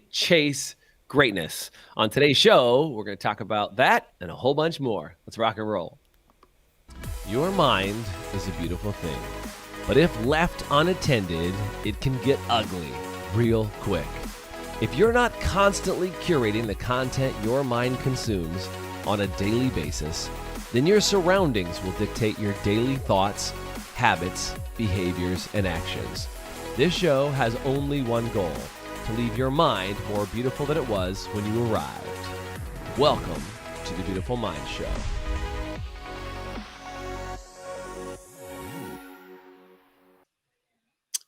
chase greatness. On today's show, we're going to talk about that and a whole bunch more. Let's rock and roll. Your mind is a beautiful thing, but if left unattended, it can get ugly real quick. If you're not constantly curating the content your mind consumes on a daily basis, then your surroundings will dictate your daily thoughts, habits, behaviors, and actions. This show has only one goal: to leave your mind more beautiful than it was when you arrived. Welcome to the Beautiful Mind Show.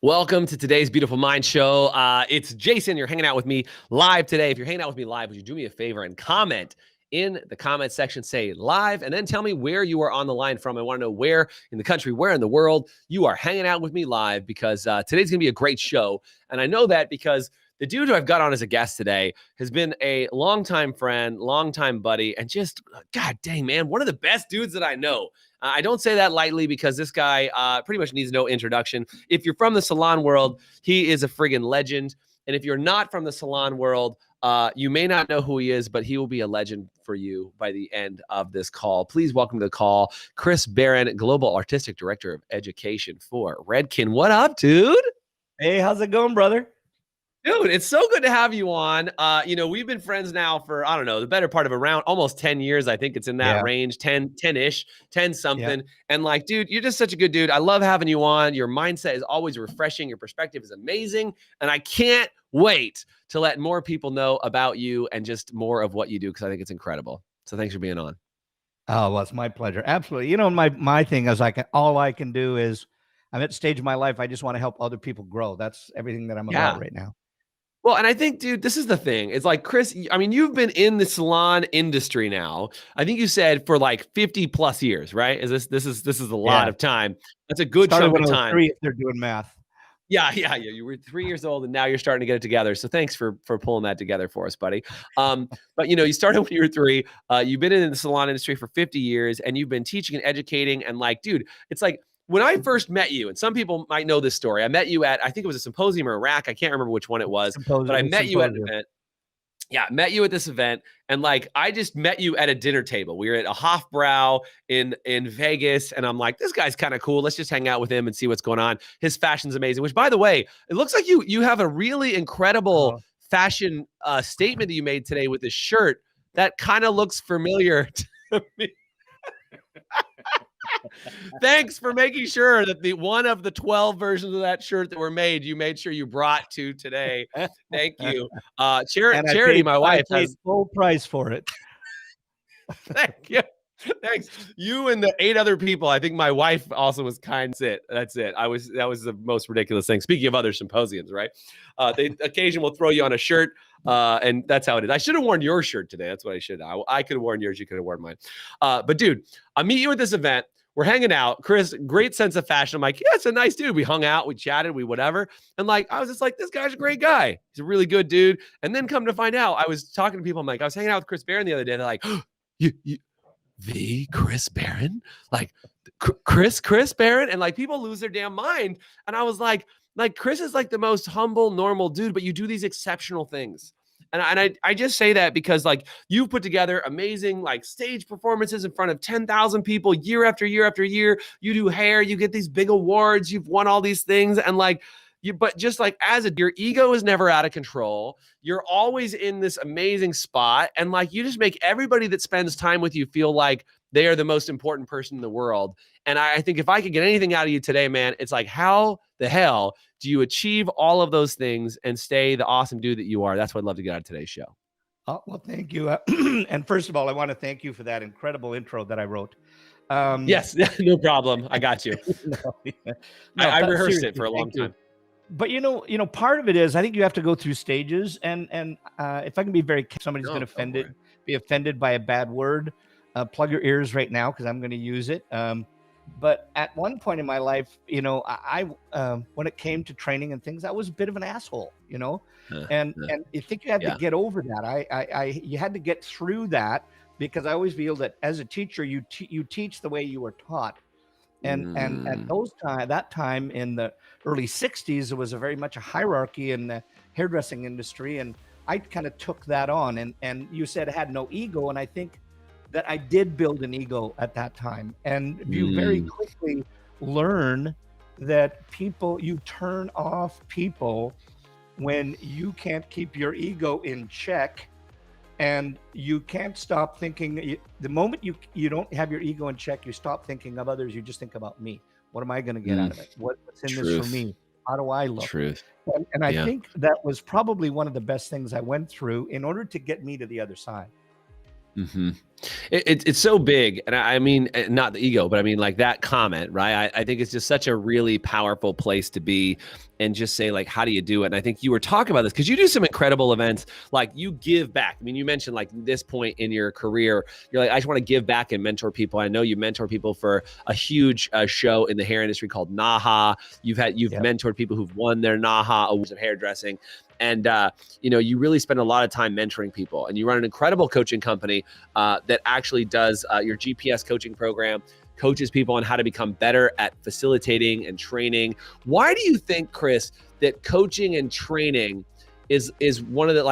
Welcome to today's Beautiful Mind Show. It's Jason. You're hanging out with me live today. If you're hanging out with me live, would you do me a favor and comment in the comment section, say live, and then tell me where you are on the line from. I want to know where in the country, where in the world you are hanging out with me live, because today's going to be a great show. And I know that because the dude who I've got on as a guest today has been a longtime friend, longtime buddy, and just, God dang, man, one of the best dudes that I know. I don't say that lightly because this guy pretty much needs no introduction. If you're from the salon world, he is a friggin' legend. And if you're not from the salon world, you may not know who he is, but he will be a legend for you by the end of this call. Please welcome to the call, Chris Baran, Global Artistic Director of Education for Redken. What up, dude? Hey, how's it going, brother? Dude, it's so good to have you on. We've been friends now for, I don't know, the better part of around almost 10 years. I think it's in that range, 10-ish, 10 something. Yeah. And like, dude, you're just such a good dude. I love having you on. Your mindset is always refreshing. Your perspective is amazing. And I can't wait to let more people know about you and just more of what you do, because I think it's incredible. So thanks for being on. Oh, well, it's my pleasure. Absolutely. You know, my thing is all I can do is, I'm at the stage of my life, I just want to help other people grow. That's everything that I'm about right now. Well, and I think, dude, this is the thing. It's like, Chris, I mean, you've been in the salon industry now, I think you said for like 50 plus years, right? This is a lot of time. That's a good chunk of time. 3 if they're doing math. Yeah. You were 3 years old and now you're starting to get it together. So thanks for pulling that together for us, buddy. But you started when you were 3. You've been in the salon industry for 50 years and you've been teaching and educating. And like, dude, it's like, when I first met you, and some people might know this story, I met you at, I think it was a symposium or a rack. I can't remember which one it was, but I met you at an event. Yeah, met you at this event. And like, I just met you at a dinner table. We were at a Hofbrau in Vegas. And I'm like, this guy's kind of cool. Let's just hang out with him and see what's going on. His fashion's amazing, which, by the way, it looks like you have a really incredible fashion statement that you made today with this shirt that kind of looks familiar to me. Thanks for making sure that the one of the 12 versions of that shirt that were made, you made sure you brought to today. Thank you. Charity, my wife, has full price for it. Thank you. Thanks. You and the 8 other people. I think my wife also was kind. That's it. That was the most ridiculous thing. Speaking of other symposiums, right? They occasionally will throw you on a shirt, and that's how it is. I should have worn your shirt today. That's what I should have. I could have worn yours. You could have worn mine. But dude, I meet you at this event. We're hanging out. Chris, great sense of fashion. I'm like, yeah, it's a nice dude. We hung out, we chatted, we whatever. And like, I was just like, this guy's a great guy. He's a really good dude. And then come to find out, I was talking to people. I'm like, I was hanging out with Chris Baran the other day. They're like, oh, the Chris Baran? Like, Chris Baran? And like, people lose their damn mind. And I was like, Chris is like the most humble, normal dude, but you do these exceptional things. And I just say that because like you put together amazing like stage performances in front of 10,000 people year after year after year. You do hair, you get these big awards, you've won all these things. And like but just like your ego is never out of control. You're always in this amazing spot. And like, you just make everybody that spends time with you feel like they are the most important person in the world. And I think if I could get anything out of you today, man, it's like, how the hell do you achieve all of those things and stay the awesome dude that you are? That's what I'd love to get out of today's show. Oh, well, thank you. And first of all, I want to thank you for that incredible intro that I wrote. Yes, no problem. I got you. I rehearsed it for a long time. But you know, part of it is I think you have to go through stages, and if I can be very, somebody's going to be offended by a bad word, plug your ears right now because I'm going to use it. But at one point in my life, I when it came to training and things, I was a bit of an asshole, and I think you had to get over that. You had to get through that, because I always feel that as a teacher, you teach the way you were taught. And at that time in the early 60s, it was very much a hierarchy, and hairdressing industry, and I kind of took that on. And you said I had no ego, and I think that I did build an ego at that time. And you very quickly learn that you turn off people when you can't keep your ego in check, and you can't stop thinking. The moment you don't have your ego in check, you stop thinking of others. You just think about me. What am I going to get out of it? What's in this for me? How do I look? And I think that was probably one of the best things I went through in order to get me to the other side. It's so big. And I mean, not the ego, but I mean like that comment, right? I think it's just such a really powerful place to be, and just say like, how do you do it? And I think you were talking about this because you do some incredible events, like you give back. I mean, you mentioned like this point in your career, you're like, I just want to give back and mentor people. I know you mentor people for a huge show in the hair industry called NAHA. You've mentored people who've won their NAHA awards of hairdressing. And, you really spend a lot of time mentoring people, and you run an incredible coaching company that actually does your GPS coaching program, coaches people on how to become better at facilitating and training. Why do you think, Chris, that coaching and training is one of the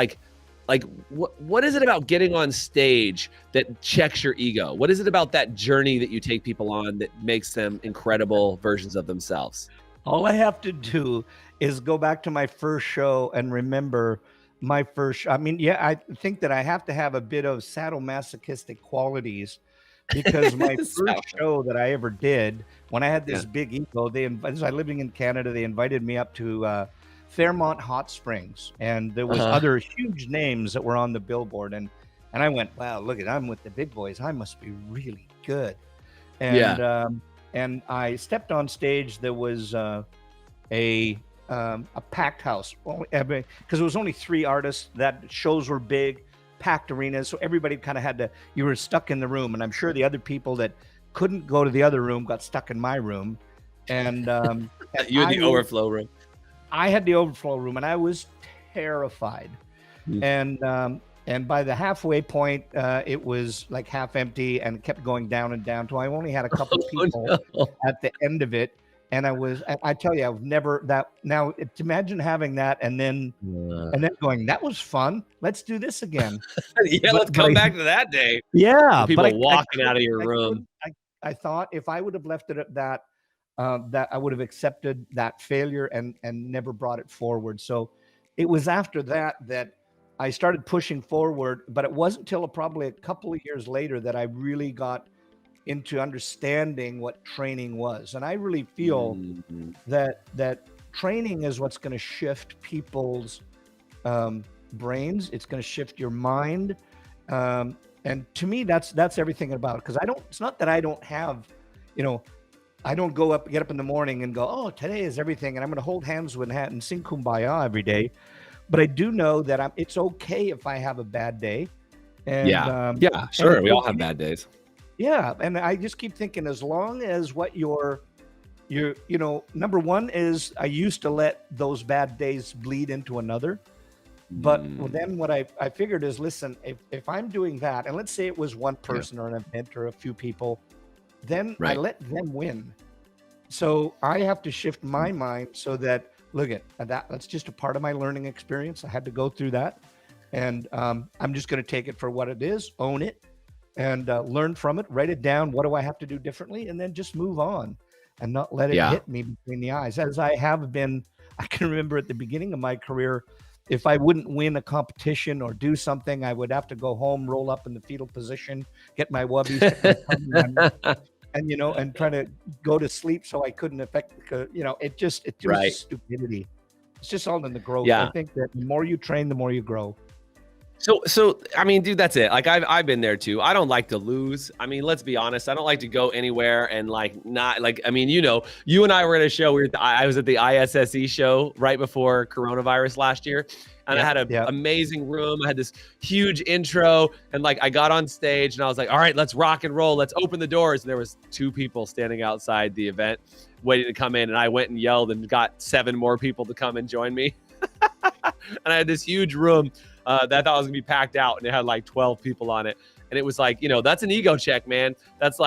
what is it about getting on stage that checks your ego? What is it about that journey that you take people on that makes them incredible versions of themselves? All I have to do is go back to my first show and remember my first. I mean, I think that I have to have a bit of sadomasochistic qualities, because my first show that I ever did, when I had this big ego, as I living in Canada, they invited me up to Fairmont Hot Springs, and there was other huge names that were on the billboard, and I went, wow, look I'm with the big boys. I must be really good. And I stepped on stage. There was a packed house, because it was only 3 artists. That shows were big, packed arenas, so everybody kind of you were stuck in the room. And I'm sure the other people that couldn't go to the other room got stuck in my room. And you had the overflow room. I had the overflow room, and I was terrified. And by the halfway point, it was like half empty, and kept going down and down. So I only had a couple people at the end of it. And I tell you, I've never now imagine having that and then going, that was fun. Let's do this again. Let's come back to that day. Yeah. People walking out of your room. I thought if I would have left it at that, that I would have accepted that failure and never brought it forward. So it was after that I started pushing forward, but it wasn't until probably a couple of years later that I really got into understanding what training was. And I really feel that training is what's going to shift people's brains. It's going to shift your mind. And to me, that's everything about it. Because it's not that I don't have, I don't get up in the morning and go, oh, today is everything, and I'm going to hold hands with Hat and sing Kumbaya every day. But I do know that it's okay if I have a bad day. And, sure. We all have bad days. Yeah. And I just keep thinking, as long as what your number one is, I used to let those bad days bleed into another. But then what I figured is, listen, if I'm doing that, and let's say it was one person or an event or a few people, then I let them win. So I have to shift my mind so that, that's just a part of my learning experience. I had to go through that. And I'm just going to take it for what it is, own it, and learn from it, write it down. What do I have to do differently? And then just move on and not let it hit me between the eyes. As I have been, I can remember at the beginning of my career, if I wouldn't win a competition or do something, I would have to go home, roll up in the fetal position, get my wubbies, and try to go to sleep so I couldn't affect, it was stupidity. It's just all in the growth. Yeah. I think that the more you train, the more you grow. So I mean, dude, that's it. Like I've been there too. I don't like to lose. I mean, let's be honest. I don't like to go anywhere and you and I were at a show. I was at the ISSE show right before coronavirus last year, and I had an amazing room. I had this huge intro, and I got on stage and I was like, all right, let's rock and roll. Let's open the doors. And there was 2 people standing outside the event waiting to come in, and I went and yelled and got 7 more people to come and join me. And I had this huge room that I thought was gonna be packed out, and it had 12 people on it. And it was that's an ego check, man. That's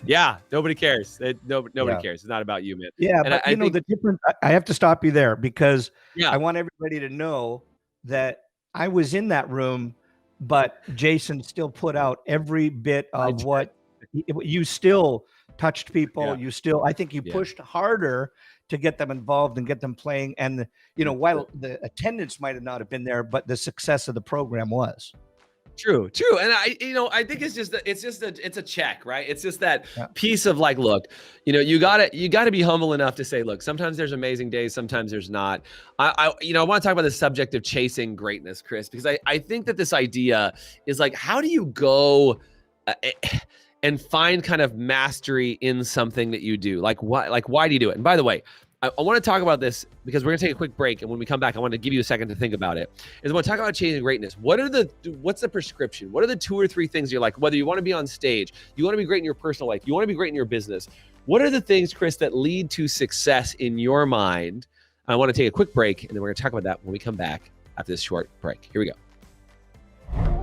Yeah, nobody cares. Nobody Yeah. cares. It's not about you, man. Yeah, And but I think, the difference. I have to stop you there because yeah, I want everybody to know that I was in that room, but Jason still put out every bit I of did. what you still touched people. Yeah, You still, I think you yeah. pushed harder to get them involved and get them playing. And while the attendance might have not have been there, but the success of the program was. True. And I think it's a check, right? It's just that Yeah. piece of like, look, you gotta be humble enough to say, look, sometimes there's amazing days, sometimes there's not. I want to talk about the subject of chasing greatness, Chris, because I think that this idea is like, how do you go and find kind of mastery in something that you do? Like, why do you do it? And by the way, I want to talk about this because we're going to take a quick break. And when we come back, I want to give you a second to think about it. I want to talk about chasing greatness. What's the prescription? What are the 2 or 3 things you're like, whether you want to be on stage, you want to be great in your personal life, you want to be great in your business. What are the things, Chris, that lead to success in your mind? I want to take a quick break, and then we're going to talk about that when we come back after this short break. Here we go.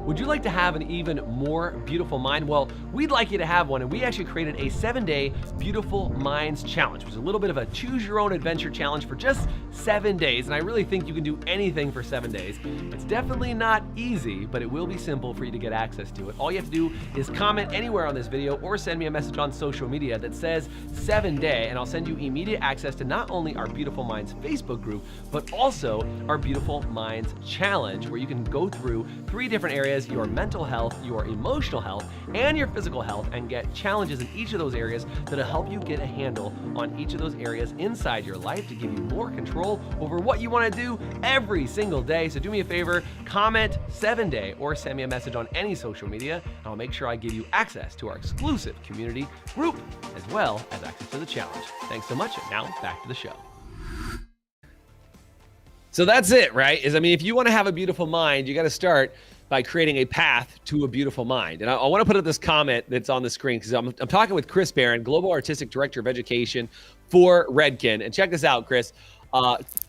Would you like to have an even more beautiful mind? Well, we'd like you to have one, and we actually created a 7-day Beautiful Minds Challenge, which is a little bit of a choose your own adventure challenge for just 7 days. And I really think you can do anything for 7 days. It's definitely not easy, but it will be simple for you to get access to it. All you have to do is comment anywhere on this video or send me a message on social media that says 7-day, and I'll send you immediate access to not only our Beautiful Minds Facebook group, but also our Beautiful Minds Challenge, where you can go through 3 different areas: your mental health, your emotional health, and your physical health, and get challenges in each of those areas that'll help you get a handle on each of those areas inside your life to give you more control over what you want to do every single day. So do me a favor, comment 7-day or send me a message on any social media, and I'll make sure I give you access to our exclusive community group as well as access to the challenge. Thanks so much, and now back to the show. So that's it, right? If you want to have a beautiful mind, you got to start by creating a path to a beautiful mind. And I want to put up this comment that's on the screen because I'm talking with Chris Baran, Global Artistic Director of Education for Redken. And check this out, Chris.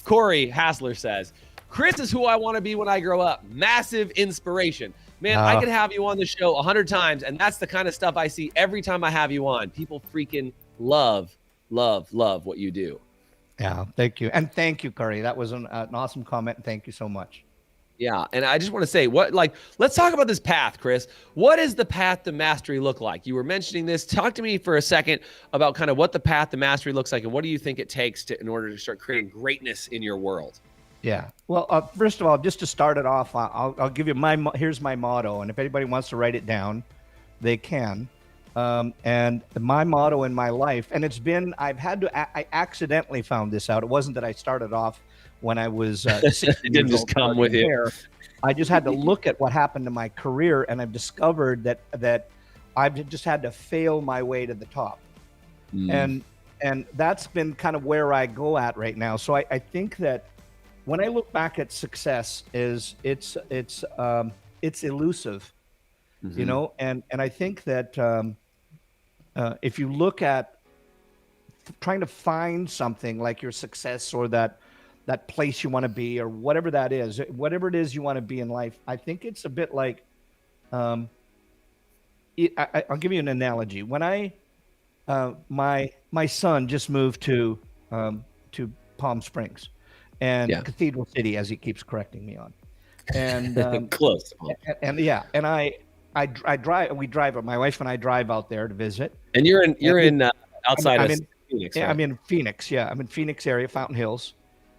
Corey Hassler says, Chris is who I want to be when I grow up. Massive inspiration. Man, I could have you on the show 100 times, and that's the kind of stuff I see every time I have you on. People freaking love what you do. Yeah, thank you. And thank you, Corey. That was an awesome comment. Thank you so much. Yeah, and I just want to say, let's talk about this path, Chris. What does the path to mastery look like? You were mentioning this. Talk to me for a second about kind of what the path to mastery looks like, and what do you think it takes in order to start creating greatness in your world? Yeah. Well, first of all, just to start it off, I'll give you here's my motto, and if anybody wants to write it down, they can. And my motto in my life, and I accidentally found this out. It wasn't that I started off when I was it didn't just come with you. I just had to look at what happened to my career, and I've discovered that I've just had to fail my way to the top. And that's been kind of where I go at right now. So I think that when I look back at success, it's elusive, and I think that if you look at trying to find something like your success or that place you want to be, or whatever it is you want to be in life, I think it's a bit like, I'll give you an analogy. When my son just moved to Palm Springs and Cathedral City, as he keeps correcting me on, and close. We drive. My wife and I drive out there to visit. And you're in outside of Phoenix. Yeah, right? I'm in Phoenix. Yeah, I'm in Phoenix area, Fountain Hills.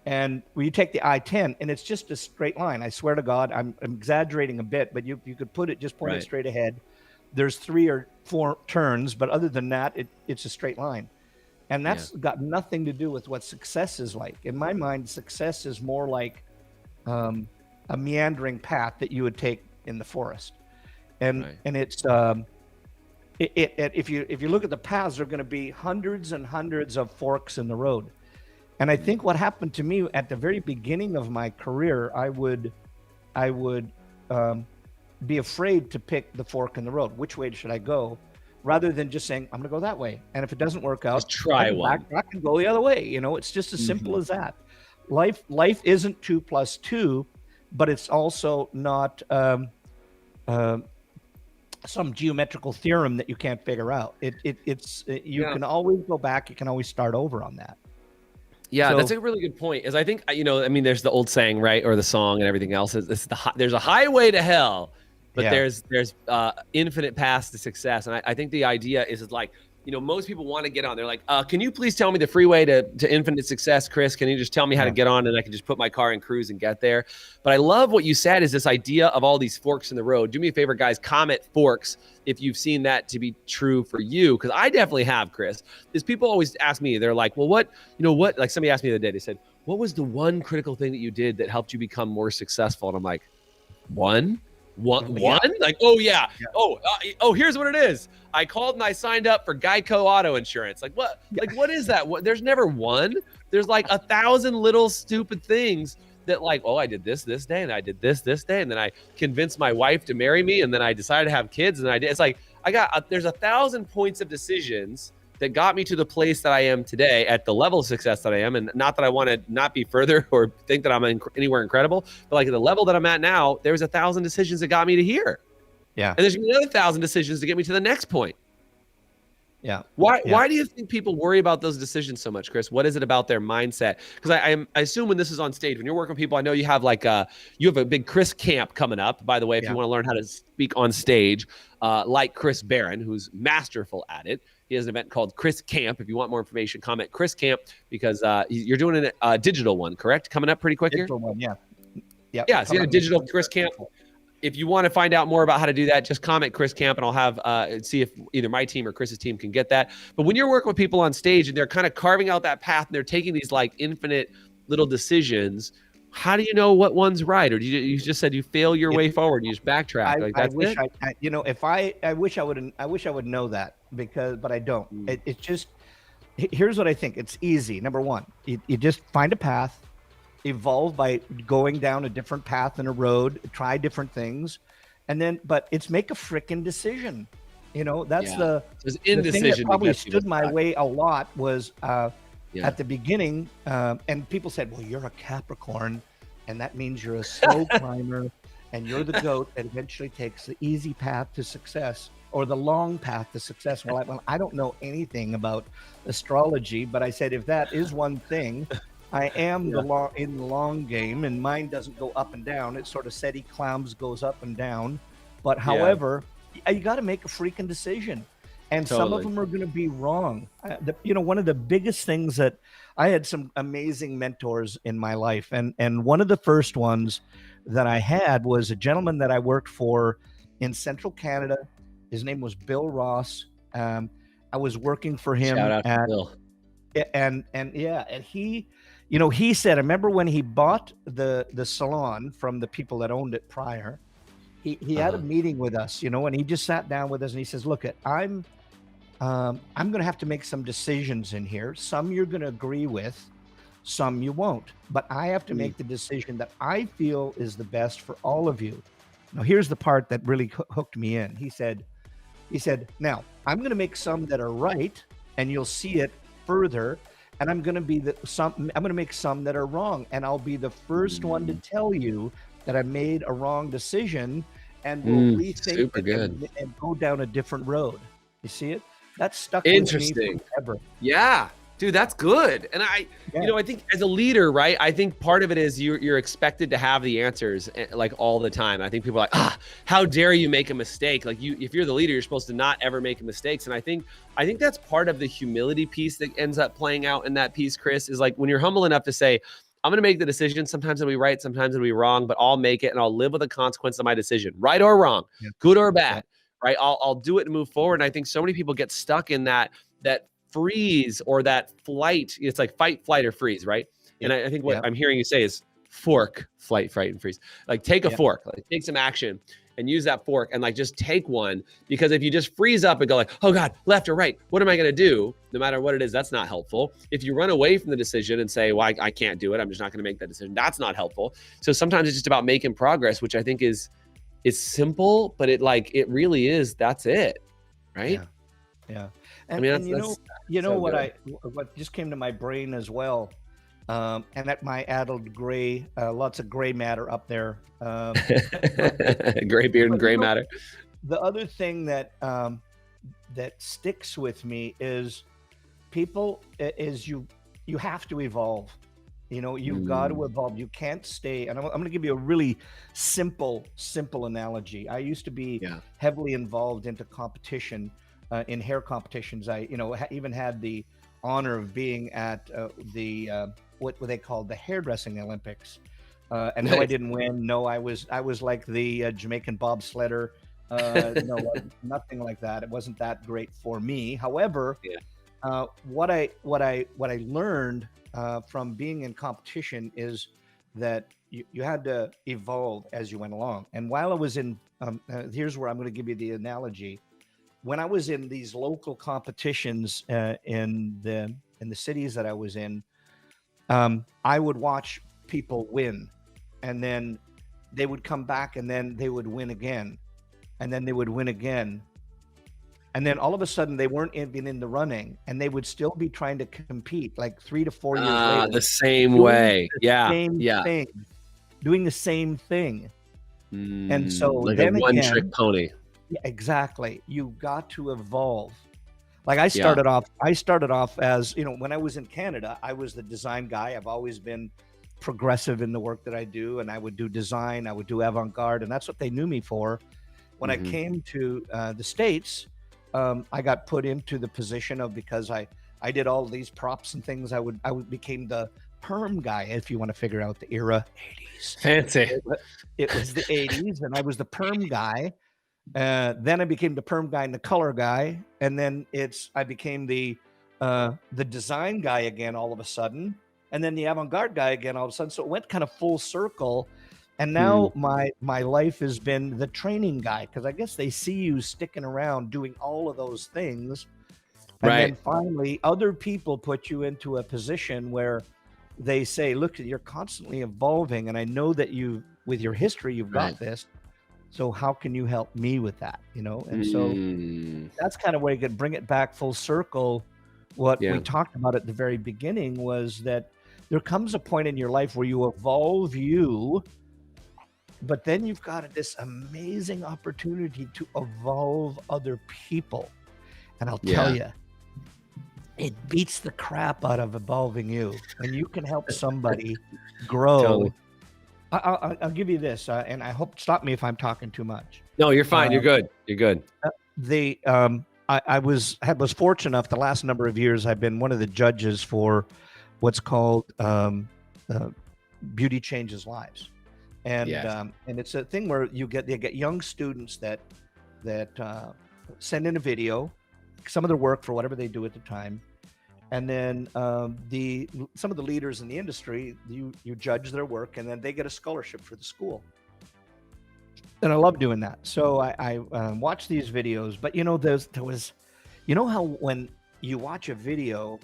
And when you take the I-10, and it's just a straight line. I swear to God, I'm exaggerating a bit, but you could point it straight ahead. There's 3 or 4 turns, but other than that, it's a straight line. And that's got nothing to do with what success is like. In my mind, success is more like a meandering path that you would take in the forest. And it's if you look at the paths, there are going to be hundreds and hundreds of forks in the road. And I think what happened to me at the very beginning of my career, I would be afraid to pick the fork in the road. Which way should I go? Rather than just saying, I'm going to go that way. And if it doesn't work out, just try one. I can go the other way. It's just as simple as that. Life isn't 2 + 2, but it's also not some geometrical theorem that you can't figure out. You can always go back. You can always start over on that. Yeah, that's a really good point. Is I think, I mean, there's the old saying, right, or the song and everything else. There's a highway to hell, but there's infinite paths to success. And I think the idea is like, most people want to get on. They're like, can you please tell me the freeway to infinite success, Chris? Can you just tell me how to get on and I can just put my car in cruise and get there? But I love what you said is this idea of all these forks in the road. Do me a favor, guys, comment forks if you've seen that to be true for you, because I definitely have, Chris. Is people always ask me, they're like, well, what, like somebody asked me the other day, they said, what was the one critical thing that you did that helped you become more successful? And I'm like, one? Like, oh yeah. Oh, here's what it is. I called and I signed up for Geico auto insurance. Like what? Like what is that? There's never one. There's like 1,000 little stupid things that like, oh, I did this day, and I did this day, and then I convinced my wife to marry me, and then I decided to have kids, and I did. It's like there's 1,000 points of decisions that got me to the place that I am today at the level of success that I am. And not that I want to not be further or think that I'm anywhere incredible, but like at the level that I'm at now, there's 1,000 decisions that got me to here. Yeah. And there's another 1,000 decisions to get me to the next point. Yeah. Why do you think people worry about those decisions so much, Chris? What is it about their mindset? Because I assume when this is on stage, when you're working with people, I know you have you have a big Chris camp coming up, by the way, if you want to learn how to speak on stage, like Chris Baran, who's masterful at it. He has an event called Chris Camp. If you want more information, comment Chris Camp, because you're doing a digital one, correct? Coming up pretty quick digital here? One, yeah. Yeah, so you have a digital Chris Camp. If you want to find out more about how to do that, just comment Chris Camp, and I'll have see if either my team or Chris's team can get that. But when you're working with people on stage and they're kind of carving out that path and they're taking these like infinite little decisions, how do you know what one's right? Or do you just said you fail your way forward and you just backtrack? I wish I would know that, but I don't. It's just, here's what I think. It's easy. Number one, you just find a path, evolve by going down a different path in a road, try different things, and then, but it's make a freaking decision. That's the thing that probably stood my way a lot was at the beginning, and people said, well, you're a Capricorn, and that means you're a slow climber, and you're the goat that eventually takes the easy path to success or the long path to success. Well, I don't know anything about astrology, but I said, if that is one thing, I am in the long game, and mine doesn't go up and down. It sort of SETI clams goes up and down. But however, you got to make a freaking decision. And some of them are going to be wrong. One of the biggest things that I had some amazing mentors in my life. And one of the first ones that I had was a gentleman that I worked for in Central Canada. His name was Bill Ross. I was working for him. Shout out to Bill. And he, he said, I remember when he bought the salon from the people that owned it prior, he had a meeting with us, and he just sat down with us and he says, look, I'm going to have to make some decisions in here. Some you're going to agree with, some you won't, but I have to make the decision that I feel is the best for all of you. Now, here's the part that really hooked me in. He said, now I'm going to make some that are right, and you'll see it further. And I'm going to make some that are wrong, and I'll be the first one to tell you that I made a wrong decision, and we'll rethink it and go down a different road. You see it? That's stuck with me forever. Yeah. Dude, that's good. And I think as a leader, right, I think part of it is you're expected to have the answers like all the time. I think people are like, how dare you make a mistake? Like if you're the leader, you're supposed to not ever make mistakes. And I think that's part of the humility piece that ends up playing out in that piece, Chris, is like when you're humble enough to say, I'm going to make the decision. Sometimes it'll be right, sometimes it'll be wrong, but I'll make it and I'll live with the consequence of my decision, right or wrong, good or bad, right? I'll do it and move forward. And I think so many people get stuck in that freeze or that flight. It's like fight, flight, or freeze, right? And I think what I'm hearing you say is fork, flight, fright, and freeze. Like take a fork, like take some action and use that fork and like just take one, because if you just freeze up and go like, oh God, left or right, what am I going to do? No matter what it is, that's not helpful. If you run away from the decision and say, well, I can't do it, I'm just not going to make that decision, that's not helpful. So sometimes it's just about making progress, which I think is simple, but it really is, that's it. Right? Yeah. And, what just came to my brain as well, and at my addled lots of gray matter up there. Gray beard and gray matter. the other thing that that sticks with me is you have to evolve. You know, you've got to evolve. You can't stay. And I'm going to give you a really simple analogy. I used to be heavily involved into competition, in hair competitions. I, even had the honor of being at the what they called the hairdressing Olympics. And no, I didn't win. No, I was like the Jamaican bobsledder. No, nothing like that. It wasn't that great for me. However, what I learned from being in competition is that you had to evolve as you went along. And while I was in, here's where I'm going to give you the analogy. When I was in these local competitions in the cities that I was in, I would watch people win, and then they would come back, and then they would win again, and then they would win again. And then all of a sudden they weren't even in the running, and they would still be trying to compete like 3 to 4 years later. The same way. Same thing, doing the same thing. And so like then a one-trick pony. Yeah, exactly. You got to evolve. Like I started off as, when I was in Canada, I was the design guy. I've always been progressive in the work that I do, and I would do design, I would do avant-garde, and that's what they knew me for. When I came to the States, I got put into the position of, because I did all these props and things, I became the perm guy, if you want to figure out the era. 80s. Fancy. It was the 80s, and I was the perm guy. Then I became the perm guy and the color guy, and then I became the design guy again all of a sudden, and then the avant-garde guy again all of a sudden. So it went kind of full circle. And now my life has been the training guy, because I guess they see you sticking around doing all of those things. And then finally, other people put you into a position where they say, look, you're constantly evolving. And I know that with your history, you've got this. So how can you help me with that? And so that's kind of where you could bring it back full circle. What we talked about at the very beginning was that there comes a point in your life where you evolve but then you've got this amazing opportunity to evolve other people. And I'll tell you, it beats the crap out of evolving you. And you can help somebody grow. Totally. I'll give you this, and I hope, stop me if I'm talking too much. No, you're fine. You're good. You're good. I was fortunate enough the last number of years, I've been one of the judges for what's called Beauty Changes Lives. And it's a thing where they get young students that send in a video, some of their work for whatever they do at the time, and then some of the leaders in the industry, you judge their work, and then they get a scholarship for the school. And I love doing that. So I watch these videos, but there was how when you watch a video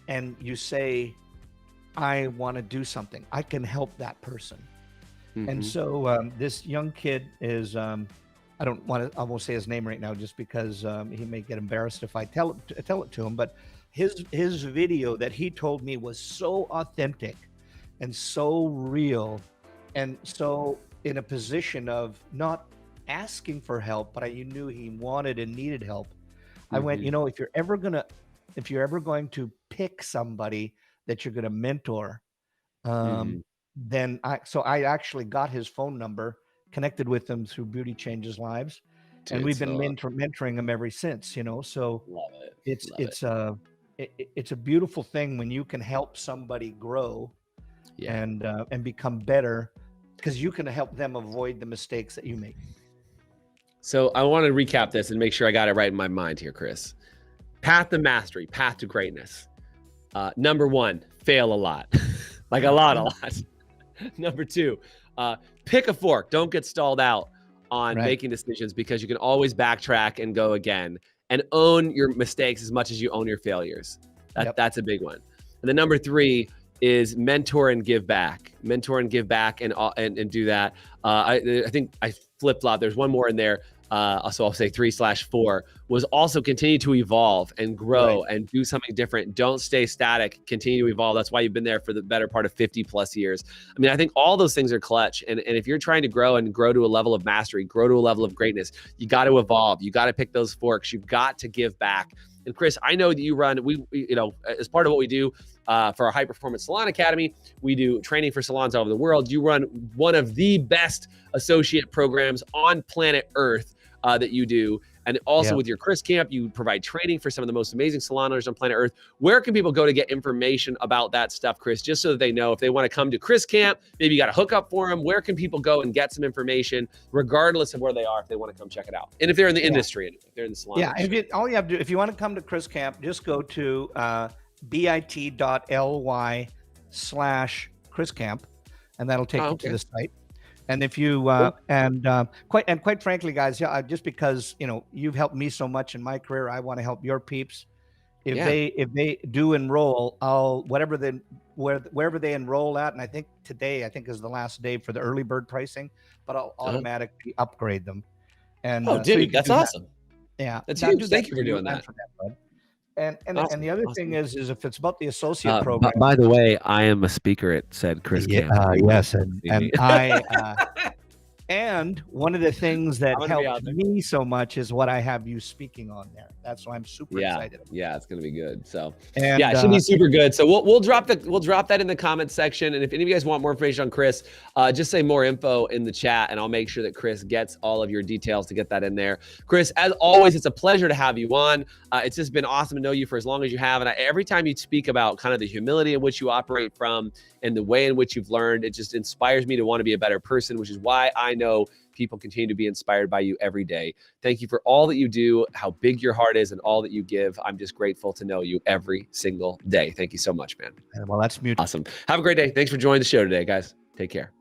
and you say, I want to do something, I can help that person. And so this young kid is, I won't say his name right now just because he may get embarrassed if I tell it to him, but his video that he told me was so authentic and so real, and so in a position of not asking for help, but you knew he wanted and needed help. I went, if you're ever going to pick somebody that you're going to mentor, then I actually got his phone number, connected with him through Beauty Changes Lives, and we've been mentoring him ever since. So love it. It's a beautiful thing when you can help somebody grow, and become better, because you can help them avoid the mistakes that you make. So I want to recap this and make sure I got it right in my mind here, Chris. Path to mastery, path to greatness. Number 1, fail a lot, like a lot. Number 2, pick a fork. Don't get stalled out on making decisions, because you can always backtrack and go again, and own your mistakes as much as you own your failures. That's a big one. And then number 3 is mentor and give back. Mentor and give back, and do that. I think I flip-flop. There's one more in there. so I'll say 3/4, was also continue to evolve and grow and do something different. Don't stay static, continue to evolve. That's why you've been there for the better part of 50 plus years. I mean, I think all those things are clutch. And if you're trying to grow and grow to a level of mastery, grow to a level of greatness, you got to evolve. You got to pick those forks. You've got to give back. And Chris, I know that you run, as part of what we do for our High Performance Salon Academy, we do training for salons all over the world. You run one of the best associate programs on planet Earth that you do. And also with your Chris Camp, you provide training for some of the most amazing salon owners on planet Earth. Where can people go to get information about that stuff, Chris, just so that they know if they want to come to Chris Camp, maybe you got a hookup for them, where can people go and get some information, regardless of where they are, if they want to come check it out? And if they're in the industry, if they're in the salon industry. All you have to do, if you want to come to Chris Camp, just go to bit.ly/Chris Camp, and that'll take you to the site. And if you quite frankly, guys, just because you've helped me so much in my career, I want to help your peeps. If they do enroll, wherever they enroll at, and I think today is the last day for the early bird pricing, but I'll automatically upgrade them. And dude, that's awesome. Yeah, that's huge. Thank you for doing that. And the other thing is if it's about the associate program. By the way, I am a speaker at said Chris Camp. Yes, and I and one of the things that helped me so much is what I have you speaking on there. That's why I'm super excited about. Yeah, it's gonna be good. So it should be super good. So we'll drop that in the comments section. And if any of you guys want more information on Chris, just say more info in the chat, and I'll make sure that Chris gets all of your details to get that in there. Chris, as always, it's a pleasure to have you on. It's just been awesome to know you for as long as you have. And every time you speak about kind of the humility in which you operate from and the way in which you've learned, it just inspires me to want to be a better person, which is why I know people continue to be inspired by you every day. Thank you for all that you do, how big your heart is, and all that you give. I'm just grateful to know you every single day. Thank you so much, man. Well, that's mutual. Awesome. Have a great day. Thanks for joining the show today, guys. Take care.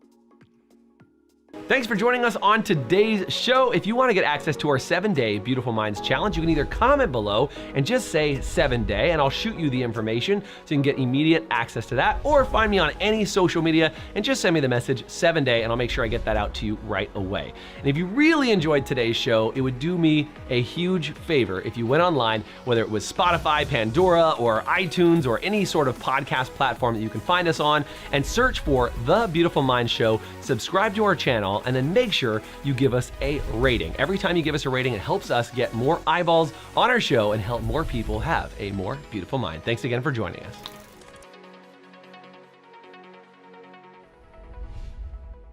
Thanks for joining us on today's show. If you want to get access to our 7-day Beautiful Minds Challenge, you can either comment below and just say 7-day, and I'll shoot you the information so you can get immediate access to that, or find me on any social media and just send me the message 7-day, and I'll make sure I get that out to you right away. And if you really enjoyed today's show, it would do me a huge favor if you went online, whether it was Spotify, Pandora, or iTunes, or any sort of podcast platform that you can find us on, and search for The Beautiful Mind Show, subscribe to our channel, and then make sure you give us a rating. Every time you give us a rating, it helps us get more eyeballs on our show and help more people have a more beautiful mind. Thanks again for joining us.